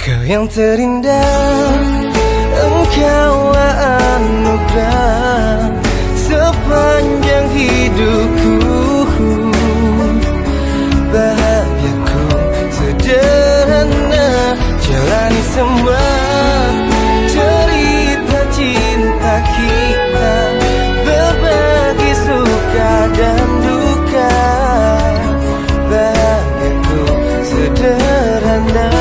Kau yang terindah, engkaulah anugerah sepanjang hidupku. Bahagiaku sederhana, jalani semua cerita cinta kita, berbagi suka dan duka. Bahagiaku sederhana.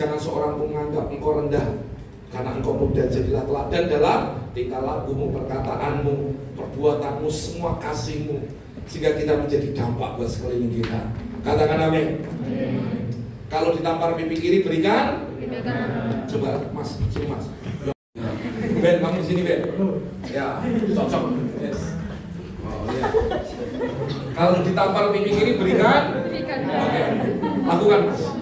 Jangan seorang pun menganggap engkau rendah, karena engkau muda. Jadilah teladan dalam tingkah lakumu, perkataanmu, perbuatanmu, semua kasihmu, sehingga kita menjadi dampak buat sekeliling kita. Katakan amin. Kalau ditampar pipi kiri berikan. Coba mas, sini mas. Ben, kamu di sini Ben. Ya, cocok. Yes. Oh ya. Kalau ditampar pipi kiri berikan. Oke, lakukan mas.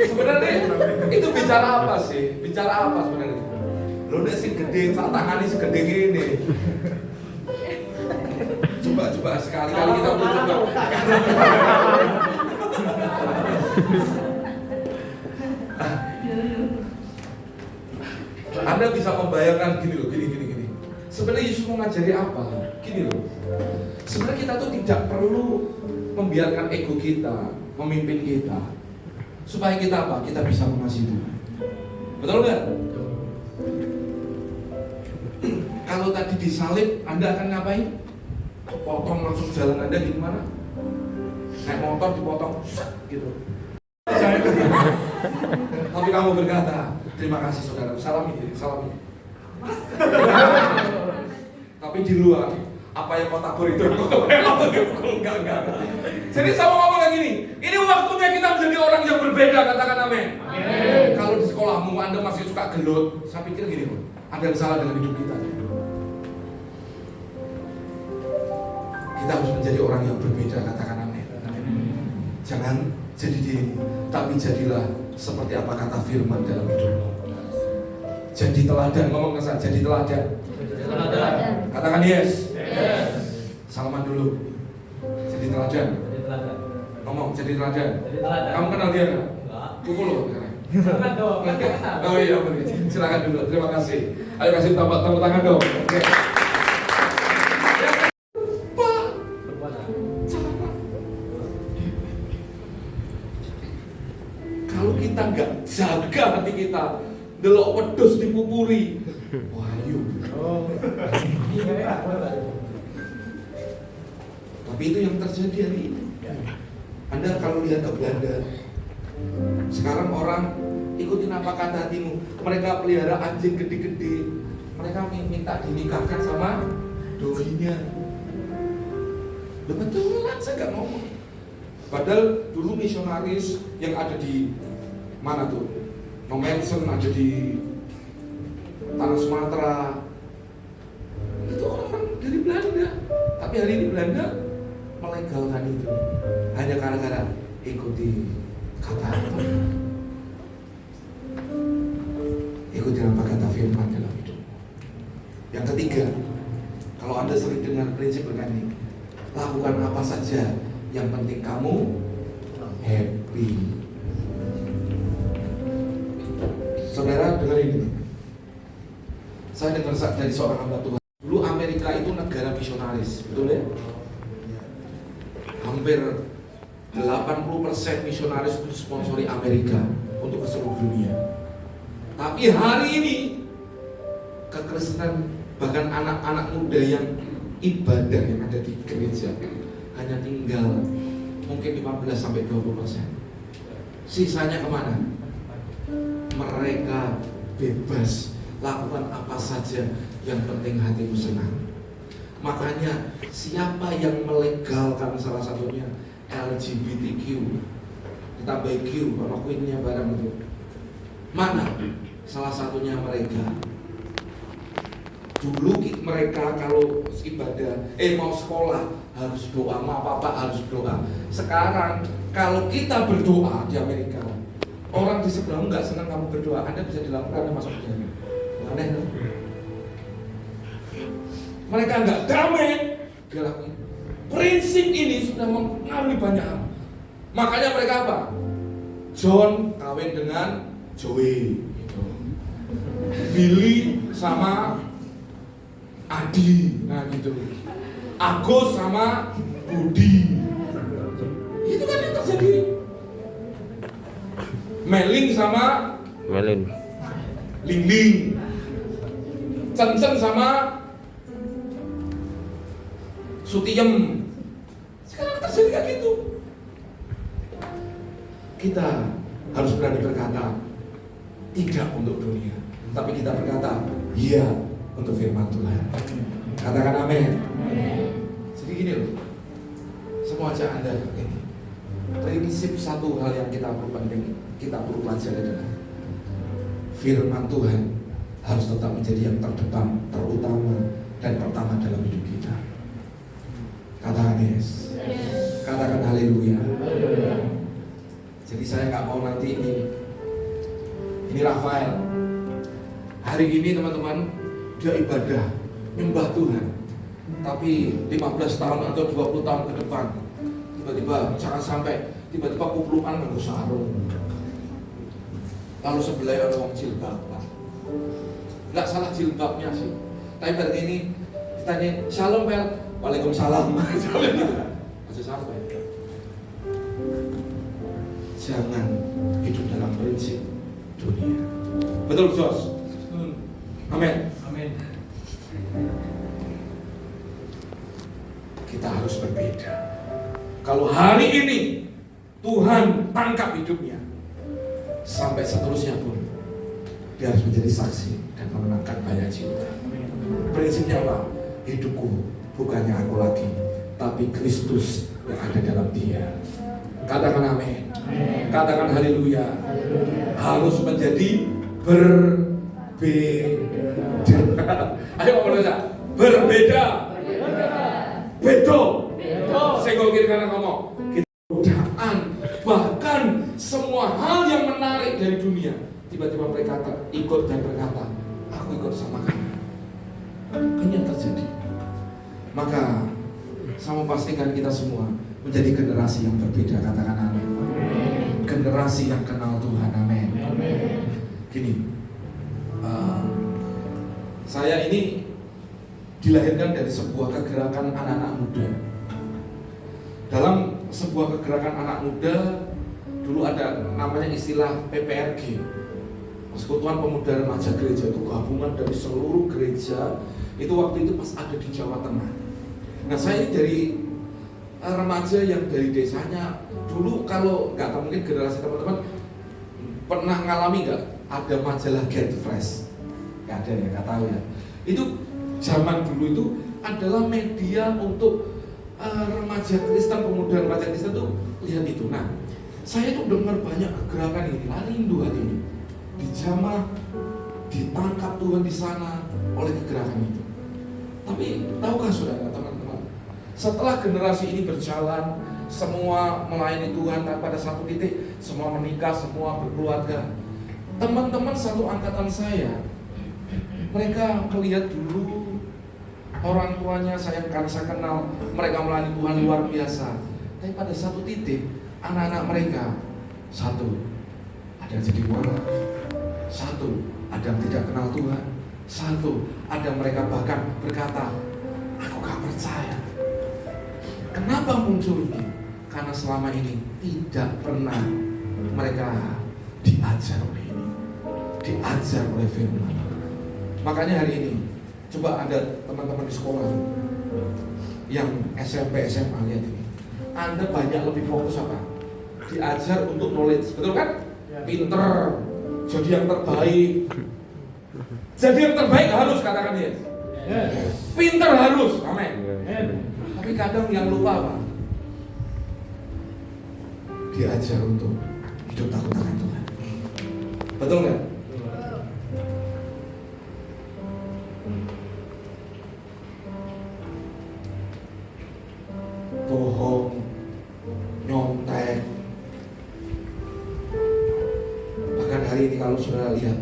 Sebenarnya itu bicara apa sih? Bicara apa sebenarnya? Lo nek sing gede, sak tangane segede gini. Coba sekali-kali kita coba. Anda bisa membayangkan gini loh, gini. Sebenarnya Yesus mau ngajari apa? Gini loh. Sebenarnya kita tuh tidak perlu membiarkan ego kita memimpin kita. Supaya kita apa? Kita bisa mengasihi Tuhan. Betul nggak? Kalau tadi disalib, Anda akan ngapain? Potong langsung jalan Anda gimana? Naik motor dipotong, gitu. Tapi kamu berkata, terima kasih saudara, salam ini. Tapi di luar, apa yang kau tabur itu? Enggak. Jadi sama ngomong kayak gini, ini waktunya kita menjadi orang yang berbeda, katakan amin. Kalau di sekolahmu Anda masih suka gelut, saya pikir gini loh, ada yang salah dengan hidup kita. Kita harus menjadi orang yang berbeda, katakan amin. Jangan jadi dirimu, tapi jadilah seperti apa kata firman dalam hidupmu. Jadi teladan, ngomong ke saya, jadi teladan. Katakan yes. Salaman dulu. Jadi teladan. Ngomong, jadi teladan. Kamu kenal dia nggak? Pukul loh. Oh iya, silakan dulu. Terima kasih. Ayo kasih tepuk tangan dong. Oke. Kalau kita nggak jaga hati kita, delok wedhus dipupuri. Wahyu. Tapi itu yang terjadi hari ini. Anda kalau lihat ke Belanda, sekarang orang ikutin apa kata hatimu. Mereka pelihara anjing gede-gede. Mereka minta dinikahkan sama doginya. Betulan saya nggak ngomong. Padahal dulu misionaris yang ada di mana tuh? Nomensen ada di Tanah Sumatera. Itu orang-orang dari Belanda. Tapi hari ini Belanda melegalkan itu hanya gara-gara ikuti kata Allah. Ikuti apa kata firman dalam hidup. Yang ketiga, kalau Anda sering dengar prinsip begini, lakukan apa saja, yang penting kamu happy. Saudara dengar ini. Saya dengar dari seorang hamba Tuhan. Dulu Amerika itu negara misionaris, betul ya? Hampir 80% misionaris itu sponsori Amerika untuk ke seluruh dunia. Tapi hari ini kekristenan, bahkan anak-anak muda yang ibadah yang ada di gereja hanya tinggal mungkin 15-20%. Sisanya kemana? Mereka bebas lakukan apa saja, yang penting hatimu senang. Makanya siapa yang melegalkan salah satunya LGBTQ, ditambah Q, kalau queennya barang itu mana? Salah satunya mereka. Dulu mereka kalau ibadah, mau sekolah harus doa, mau apa-apa harus doa. Sekarang kalau kita berdoa di Amerika, orang di sebelahmu nggak senang kamu berdoa, Anda bisa dilakukan, Anda masuk penjara. Aneh kan? Mereka nggak damai, dia lakukan. Prinsip ini sudah mempengaruhi banyak hal. Makanya mereka apa? John kawin dengan Joey, gitu. Billy sama Adi, nah gitu. Agus sama Budi. Itu kan yang terjadi. Meling sama Ling. Cen sama sutiem. Sekarang terjadi kayak gitu. Kita harus berani berkata tidak untuk dunia, tapi kita berkata iya untuk firman Tuhan. Katakan amin. Jadi gini loh, semua aja Anda ini prinsip satu hal yang kita perlu penting, kita perlu pelajari adalah firman Tuhan harus tetap menjadi yang terdepan, terutama dan pertama dalam hidup kita. Katakan yes. Katakan haleluya. Jadi saya nggak mau nanti ini Rafael hari ini teman-teman dia ibadah nyembah Tuhan, tapi 15 tahun atau 20 tahun ke depan tiba-tiba jangan sampai tiba-tiba kuplukan nganggo sarung lalu sebelah ada orang jilbab. Nggak salah jilbabnya sih, tapi berarti ini ditanya shalom Pel, waalaikumsalam gitu masih sampai. Jangan hidup dalam prinsip dunia. Betul Jos? Amin. Amin. Kita harus berbeda. Kalau hari ini Tuhan tangkap hidupnya, sampai seterusnya pun dia harus menjadi saksi dan memenangkan banyak jiwa. Prinsipnya apa? Hidupku bukannya aku lagi, tapi Kristus yang ada dalam dia. Katakan amin. Katakan haleluya. Harus menjadi berbeda. Ayo ngomong saja. Berbeda. Bedo. Senggol kiri kanan ngomong. Godaan, bahkan semua hal yang menarik dari dunia, tiba-tiba mereka ikut dan berkata, aku ikut sama kamu. Ini yang terjadi. Maka saya mau pastikan kita semua menjadi generasi yang berbeda. Katakan amin. Generasi yang kenal Tuhan. Amin. Gini, saya ini dilahirkan dari sebuah kegerakan anak-anak muda. Dalam sebuah kegerakan anak muda dulu ada namanya istilah PPRG, Persekutuan Pemuda Remaja Gereja. Itu gabungan dari seluruh gereja. Itu waktu itu pas ada di Jawa Tengah. Nah saya ini dari remaja yang dari desanya. Dulu kalau nggak tahu, mungkin generasi teman-teman pernah ngalami nggak ada majalah Get Fresh? Nggak ada ya, nggak tahu ya. Itu zaman dulu itu adalah media untuk remaja Kristen, pemuda remaja Kristen tuh lihat itu. Nah, saya tuh dengar banyak kegerakan ini, rindu hati ini, dijamah, ditangkap Tuhan di sana oleh kegerakan itu. Tapi tahukah saudara, teman-teman, setelah generasi ini berjalan, semua melayani Tuhan, dan pada satu titik semua menikah, semua berkeluarga. Teman-teman satu angkatan saya, mereka melihat dulu orang tuanya saya kenal, mereka melayani Tuhan luar biasa. Tapi pada satu titik anak-anak mereka, satu ada yang jadi wala, satu ada yang tidak kenal Tuhan, satu ada mereka bahkan berkata, aku gak percaya. Kenapa muncul ini? Karena selama ini tidak pernah mereka diajar oleh ini, diajar oleh firman. Makanya hari ini coba ada teman-teman di sekolah yang SMP, SMA, lihat ini. Anda banyak lebih fokus apa? Diajar untuk knowledge, betul kan? Pinter, jadi yang terbaik. Jadi yang terbaik harus, katakan yes. Pinter harus, amin. Tapi kadang yang lupa apa? Diajar untuk hidup takut akan Tuhan. Betul nggak? Bohong, nyontek. Bahkan hari ini kalau saudara lihat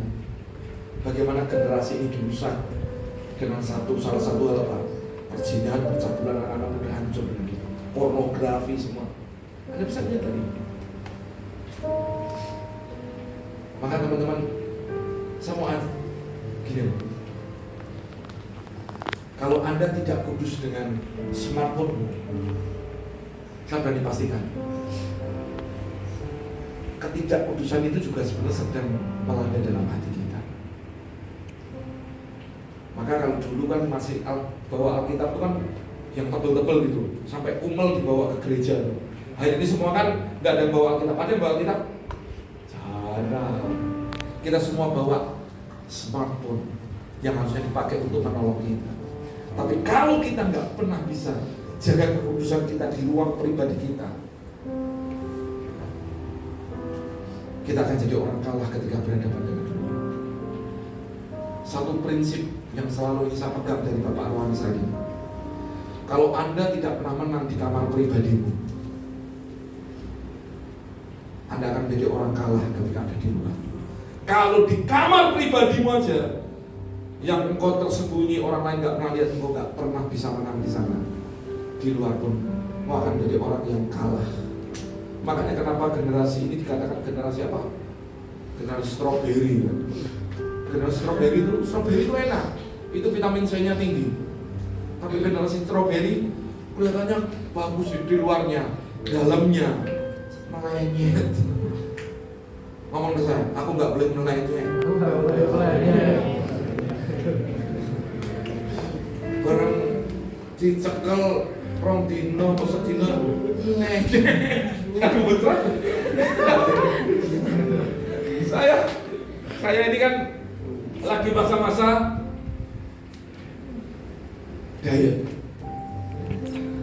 bagaimana generasi ini dirusak dengan salah satu hal apa? Perzinahan, percabulan anak-anak muda hancur dengan itu. Pornografi semua. Anda bisa lihat tadi. Maka teman-teman, saya mau gini loh. Kalau Anda tidak kudus dengan smartphone, saya berani pastikan ketidakkudusan itu juga sebenarnya sedang melanda dalam hati kita. Maka kalau dulu kan masih bawa Alkitab itu kan yang tebel-tebel gitu, sampai umel dibawa ke gereja. Hari ini semua kan nggak ada yang bawa Alkitab, ada yang bawa Alkitab? Jarang. Kita semua bawa smartphone yang harusnya dipakai untuk menolong kita. Tapi kalau kita nggak pernah bisa jaga kekudusan kita di ruang pribadi kita, kita akan jadi orang kalah ketika berhadapan dengan dunia. Satu prinsip yang selalu ini saya pegang dari Bapak Arwani Sagi, kalau Anda tidak pernah menang di kamar pribadimu, Anda akan menjadi orang kalah ketika ada di luar. Kalau di kamar pribadimu aja, yang engkau tersembunyi, orang lain nggak pernah lihat, engkau nggak pernah bisa menang di sana. Di luar pun, engkau akan menjadi orang yang kalah. Makanya kenapa generasi ini dikatakan generasi apa? Generasi strawberry. Generasi strawberry itu enak, itu vitamin C-nya tinggi. Tapi generasi strawberry kelihatannya bagus di luarnya, dalamnya melenyet. Ngomong ke saya, aku nggak boleh melenyet. Barang dicekel rong dino atau sedino melenyet. Aku betul. Saya ini kan lagi masa-masa diet.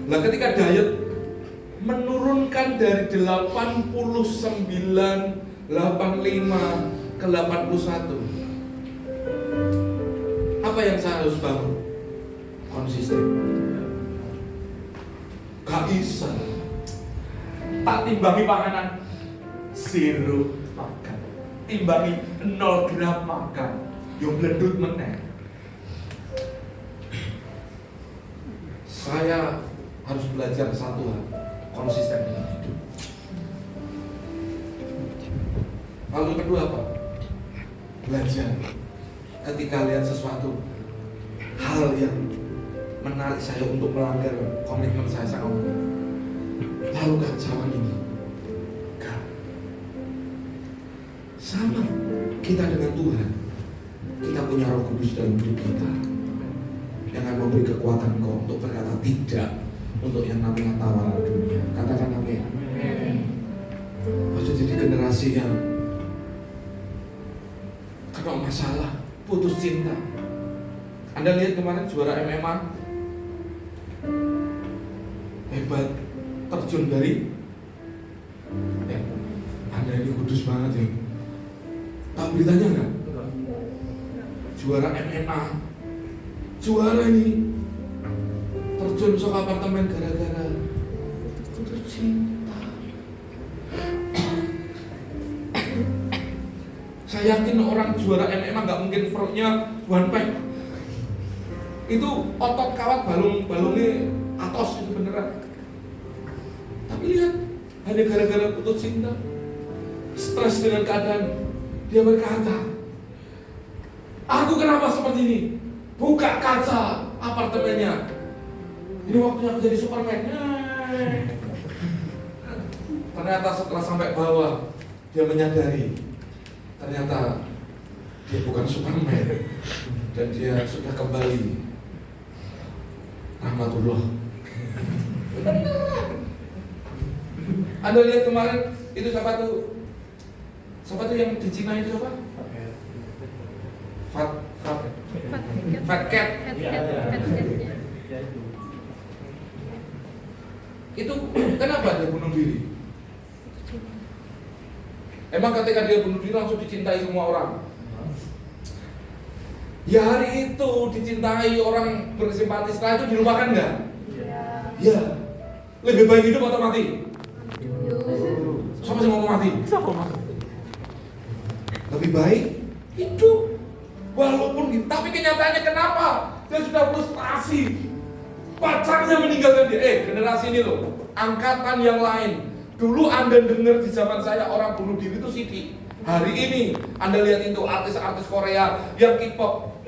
Nah, ketika diet menurunkan dari 89, 85 ke 81. Apa yang saya harus bangun? Konsisten. Gak bisa. Tak timbangi panganan, 0 makan. Timbangi 0 gram makan, yang bledut meneh. Saya harus belajar satu hal, konsisten dalam hidup. Lalu kedua apa? Belajar ketika lihat sesuatu hal yang menarik saya untuk melanggar komitmen saya sama Allah. Lalu kacauan ini gak sama kita dengan Tuhan. Kita punya Roh Kudus dalam hidup kita yang akan memberi kekuatan kau untuk berkata tidak untuk yang namanya tawaran dunia. Katakan amin. Maksudnya jadi generasi yang kalau masalah putus cinta. Anda lihat kemarin juara MMA hebat, terjun dari Anda ini kudus banget ya. Tahu beritanya nggak? Juara MMA, juara ini terjun ke apartemen gara-gara putus cinta. Saya yakin orang juara MMA nggak mungkin perutnya one pack. Itu otot kawat balungnya atos itu beneran. Tapi lihat, hanya gara-gara putus cinta, stres dengan keadaan, dia berkata, aku kenapa seperti ini? Buka kaca apartemennya. Ini waktunya aku jadi Superman. Ternyata setelah sampai bawah, dia menyadari ternyata dia bukan Superman dan dia sudah kembali rahmatullah. Anda lihat kemarin itu siapa tuh yang di Cina itu apa? Fat Cat. Itu kenapa dia bunuh diri? Emang ketika dia bunuh diri langsung dicintai semua orang? Ya hari itu dicintai orang bersimpati, setelah itu dilupakan nggak? Ya. Lebih baik hidup atau mati? Siapa sih ngomong mati? Lebih baik hidup. Walaupun gitu, tapi kenyataannya kenapa? Dia sudah frustasi. Pacarnya meninggalkan dia. Generasi ini loh, angkatan yang lain. Dulu Anda dengar di zaman saya orang bunuh diri itu Siti. Hari ini Anda lihat itu artis-artis Korea yang K-pop.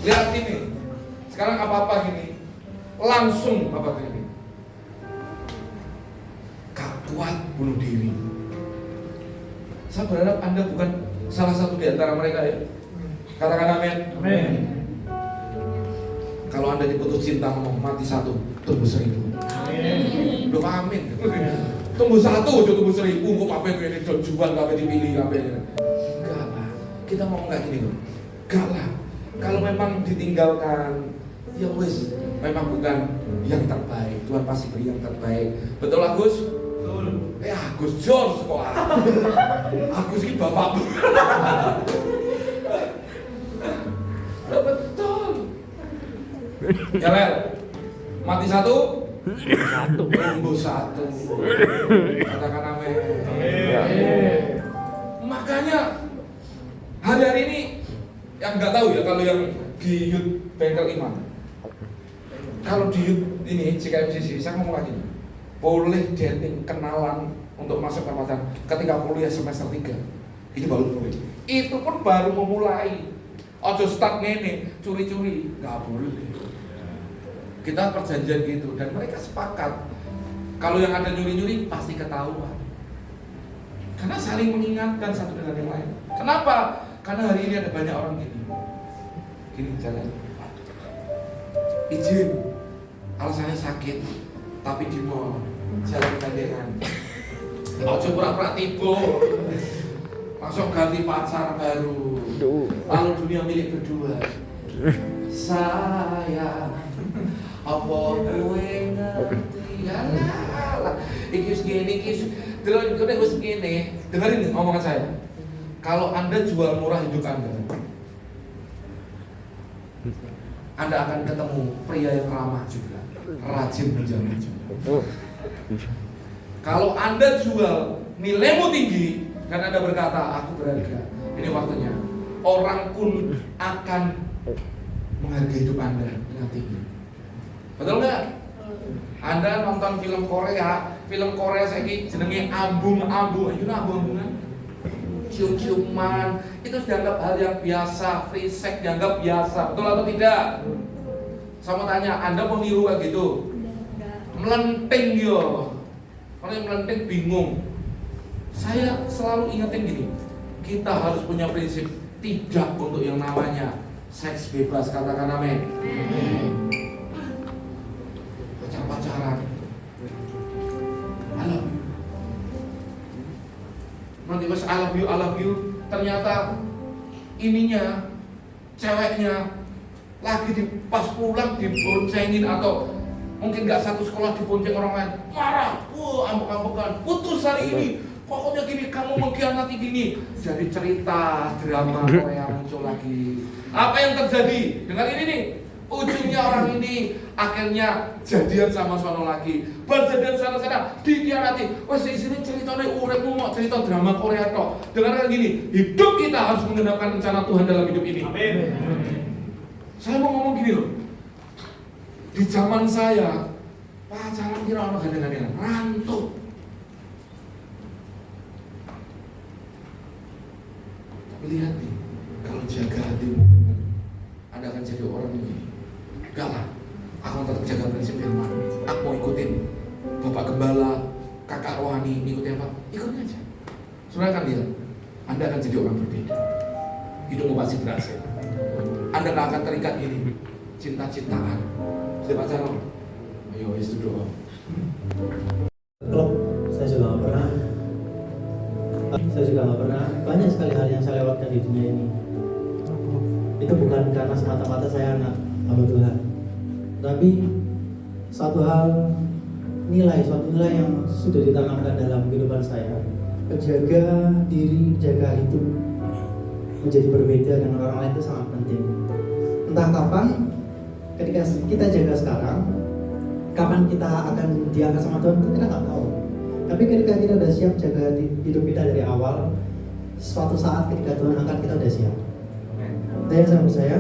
Lihat ini. Sekarang apa-apa gini. Langsung apa gini. Gak kuat bunuh diri. Saya berharap Anda bukan salah satu di antara mereka ya. Katakan amin. Kalau Anda diputus cinta, ngomong mati 1, tumbuh 1000. Loh, amin. Tumbuh 1, aja tumbuh 1000. Kok apa ini jual, apa dipilih, apa ini? Enggak lah. Kita ngomong kayak gini loh. Enggak lah. Kalau memang ditinggalkan, ya wis, memang bukan yang terbaik. Tuhan pasti beri yang terbaik. Betul Agus? Betul. Agus George kok. Agus ini bapakmu. Betul. Ya Lel, mati 1, tumbuh 1. Katakan amin. Makanya hari ini yang nggak tahu ya, kalau yang di Youth Bengkel Iman, kalau di Youth ini JKMCC, saya ngomong lagi, boleh dating, kenalan untuk masuk ke Ramadan ketika kuliah semester 3. Itu baru boleh. Itu pun baru memulai. Ojo start ngene, curi-curi, nggak boleh. Kita perjanjian gitu, dan mereka sepakat. Kalau yang ada nyuri-nyuri pasti ketahuan. Karena saling mengingatkan satu dengan yang lain. Kenapa? Karena hari ini ada banyak orang gini jalan, izin, alasannya sakit, tapi di mall, jalan gandengan. Ojo pura-pura tiba, langsung ganti pacar baru, lalu dunia milik berdua. Saya, apa gue ngerti? Alah, iki segini, terus segini. Dengerin omongan saya. Kalau Anda jual murah hidup Anda akan ketemu pria yang ramah juga, rajin menjaga juga. Kalau Anda jual nilaimu tinggi dan Anda berkata, aku berharga, ini waktunya, orang pun akan menghargai hidup Anda dengan tinggi. Betul nggak? Anda nonton film Korea saya jenenge ambung-ambung, you know ambung-ambungan? Cium-ciuman, itu dianggap hal yang biasa, free sex dianggap biasa, betul atau tidak? Sama tanya, Anda mau niru kayak gitu? Melenting yo, kalau yang melenting bingung. Saya selalu ingetin gini, kita harus punya prinsip tidak untuk yang namanya seks bebas, katakan amin. Pacar-pacaran, halo. Nanti pas I love you, ternyata ininya, ceweknya lagi pas pulang diboncengin atau mungkin nggak satu sekolah dibonceng orang lain, marah, ambek-ambekan, putus hari ini, pokoknya gini, kamu mengkhianati gini, jadi cerita drama Korea muncul lagi. Apa yang terjadi? Dengar ini nih, ujungnya orang ini akhirnya jadian sama sono lagi, berjadian sana-sana, dikhianati. Wes isine ceritane uripmu mau cerita drama Korea tok. Dengarkan gini, hidup kita harus menggenapkan rencana Tuhan dalam hidup ini. Amin. Saya mau ngomong gini loh. Di zaman saya pacaran kira orang gandeng-gandengan, rantuk. Tapi lihat nih, kalau jaga hatimu benar, Anda akan jadi orang ini. Enggak lah, aku tetap jaga prinsip firman. Aku mau ikutin Bapak Gembala, Kakak Rohani, ikutin apa? Ikutin aja. Saudara akan lihat, Anda akan jadi orang berbeda. Hidupmu pasti berhasil. Anda gak akan terikat ini cinta-cintaan. Sudah pacaran? Ayo, itu doa. Klub, saya juga gak pernah. Banyak sekali hal yang saya lewatkan di dunia ini. Itu bukan karena semata-mata saya anak hamba Tuhan, tapi suatu nilai yang sudah ditanamkan dalam kehidupan saya, menjaga diri, jaga hidup, menjadi berbeda dengan orang lain itu sangat penting. Entah kapan, ketika kita jaga sekarang, kapan kita akan diangkat sama Tuhan itu kita nggak tahu. Tapi ketika kita udah siap jaga hidup kita dari awal, suatu saat ketika Tuhan angkat kita udah siap. Dan yang saya percaya,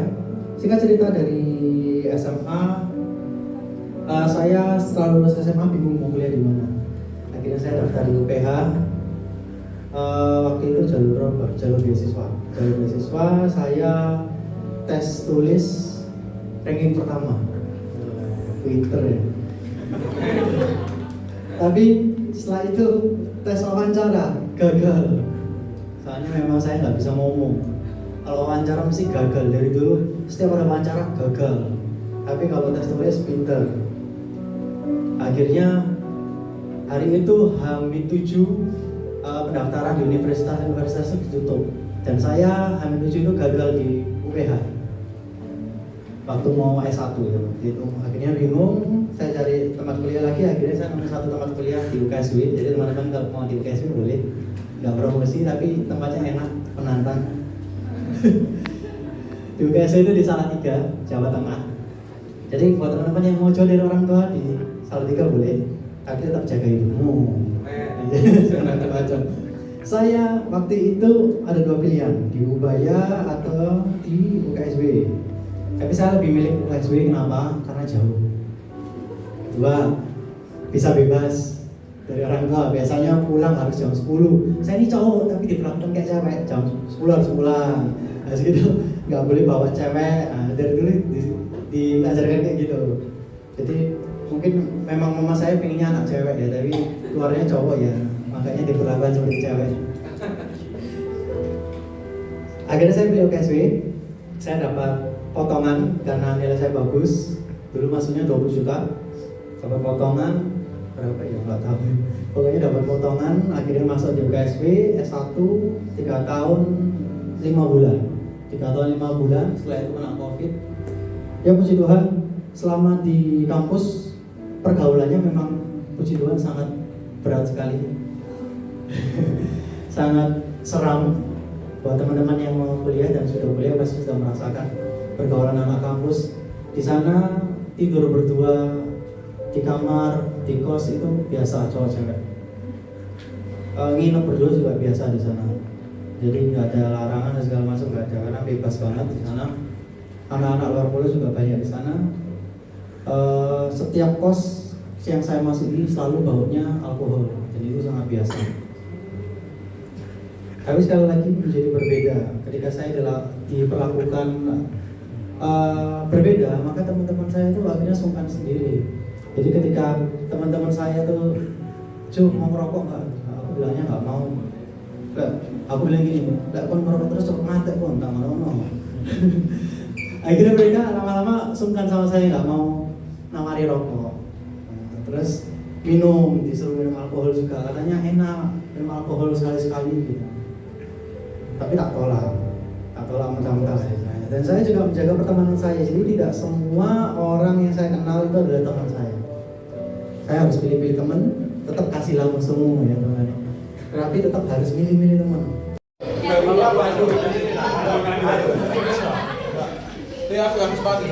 singkat cerita dari SMA, saya setelah lulus SMA bingung mau kuliah di mana. Akhirnya saya daftar di UPH. Waktu itu jalur beasiswa. Saya tes tulis ranking pertama, Twitter ya. Tapi setelah itu tes wawancara gagal. Soalnya memang saya nggak bisa ngomong. Kalau wawancara mesti gagal, dari dulu setiap ada wawancara gagal. tapi kalau tes tulis pinter. Akhirnya hari itu H-7 pendaftaran di universitas itu ditutup, dan saya H-7 itu gagal di UPH waktu mau S1 ya, gitu. Akhirnya bingung, saya cari tempat kuliah lagi. Akhirnya saya nemu satu tempat kuliah di UKSW. Jadi teman-teman kalau mau di UKSW boleh, nggak promosi tapi tempatnya enak, penantang. Di UKSW itu di Salatiga, Jawa Tengah. Jadi buat teman-teman yang mau jauh dari orang tua di Salatiga boleh, tapi tetap jaga hidupmu. Jangan macam-macam. Saya waktu itu ada dua pilihan, di Ubaya atau di UKSW. Tapi saya lebih milih UKSW, kenapa? Karena jauh. Dua, bisa bebas dari orang tua. Biasanya pulang harus jam 10. Saya ini cowok tapi diperlakukan kayak cewek, jam 10 harus pulang. Nah segitu, nggak boleh bawa cewek. Nah, dari dulu diajarkan kayak gitu. Jadi mungkin memang mama saya pengennya anak cewek ya, tapi keluarnya cowok ya, makanya diperlakukan seperti cewek. Akhirnya saya pilih UKSW. Saya dapat potongan karena nilai saya bagus. Dulu masuknya 20 juta, dapat potongan berapa ya nggak tahu. Pokoknya dapat potongan. Akhirnya masuk di UKSW S1 3 tahun 5 bulan. 3 tahun 5 bulan. Setelah itu kena COVID. Ya puji Tuhan, selama di kampus pergaulannya memang puji Tuhan sangat berat sekali. Sangat seram. Buat teman-teman yang mau kuliah dan sudah kuliah pasti sudah merasakan pergaulan anak kampus. Di sana tidur berdua di kamar, di kos itu biasa cowok cewek. Nginep berdua juga biasa di sana. Jadi nggak ada larangan dan segala macam, nggak ada, karena bebas banget di sana. Anak-anak luar pulau juga banyak di sana. Setiap kos yang saya masuki selalu baunya alkohol, jadi itu sangat biasa. Tapi sekali lagi menjadi berbeda ketika saya diperlakukan berbeda, maka teman-teman saya itu akhirnya sungkan sendiri. Jadi ketika teman-teman saya tuh, "Cuk, mau merokok nggak?" Aku bilangnya nggak mau. Aku bilang gini, "Nggak, kon merokok terus cok mati kon, tak mau." Akhirnya mereka lama-lama sungkan sama saya, nggak mau nawari rokok. Terus minum, disuruh minum alkohol juga, katanya enak minum alkohol sekali-sekali gitu. Tapi tak tolak mentah-mentah saya. Dan saya juga menjaga pertemanan saya, jadi tidak semua orang yang saya kenal itu adalah teman saya. Saya harus pilih-pilih teman, tetap kasih langsung semua ya teman. Tapi tetap harus milih-milih teman. Aku harus pasti.